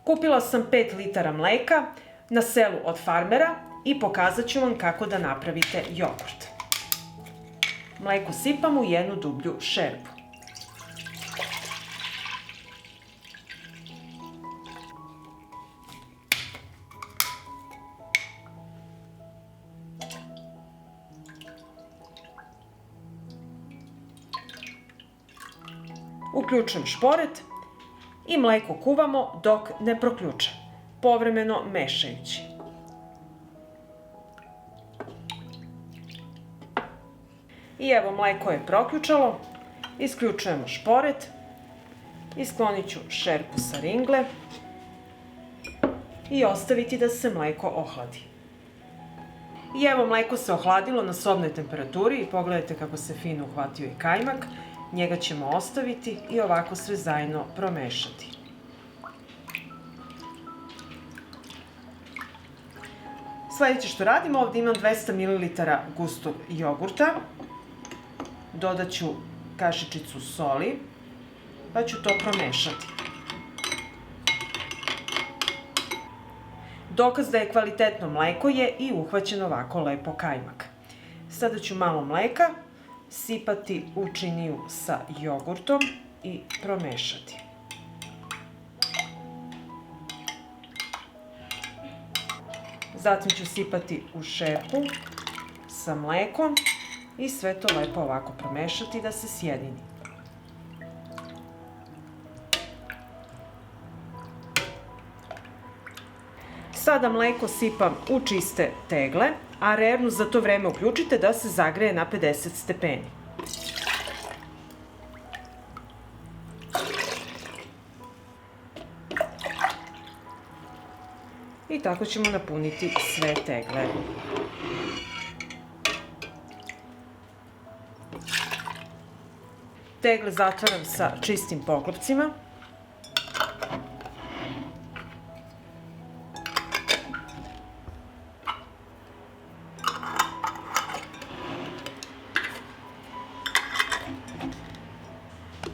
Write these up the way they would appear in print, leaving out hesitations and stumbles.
Kupila sam 5 litara mleka na selu od farmera i pokazat ću vam kako da napravite jogurt. Mleko sipam u jednu dublju šerpu. Uključujem šporet i mleko kuvamo dok ne proključe, povremeno mešajući. I evo, mleko je proključalo, isključujemo šporet i sklonit ću šerpu sa ringle i ostaviti da se mleko ohladi. I evo, mleko se ohladilo na sobnoj temperaturi i pogledajte kako se fino uhvatio i kajmak. Njega ćemo ostaviti i ovako sve zajedno promešati. Sljedeće što radimo, ovdje imam 200 ml gustog jogurta. Dodat ću kašičicu soli, pa ću to promešati. Dokaz da je kvalitetno mleko je i uhvaćen ovako lepo kajmak. Sada ću malo mleka sipati u činiju sa jogurtom i promešati. Zatim ću sipati u šerpu sa mlekom i sve to lepo ovako promešati da se sjedini. Sada mleko sipam u čiste tegle, a rernu za to vreme uključite da se zagreje na 50 stepeni. I tako ćemo napuniti sve tegle. Tegle zatvaram sa čistim poklopcima.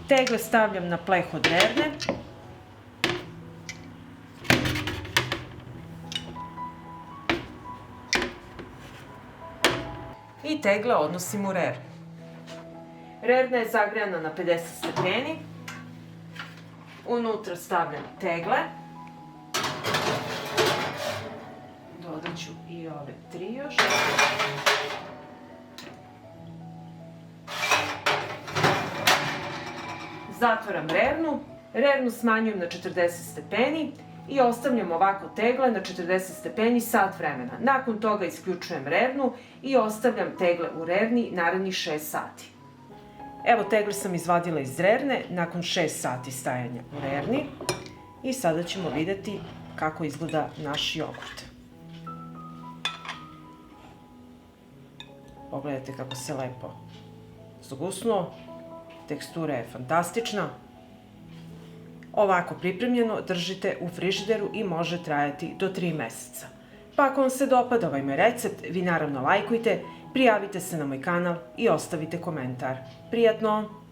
Tegle stavljam na pleh od rerne. I tegle odnosim u rernu. Rerna je zagrejana na 50 stepeni. Unutra stavljam tegle. Dodat ću i ove 3 još. Zatvaram rernu. Rernu smanjujem na 40 stepeni i ostavljam ovako tegle na 40 stepeni sat vremena. Nakon toga isključujem rernu i ostavljam tegle u rerni narednih 6 sati. Evo, tegle sam izvadila iz rerne nakon 6 sati stajanja u rerni i sada ćemo vidjeti kako izgleda naš jogurt. Pogledajte kako se lepo zgusnuo. Tekstura je fantastična. Ovako pripremljeno držite u frižideru i može trajati do 3 mjeseca. Pa ako vam se dopada ovaj moj recept, vi naravno lajkujte, prijavite se na moj kanal i ostavite komentar. Prijatno!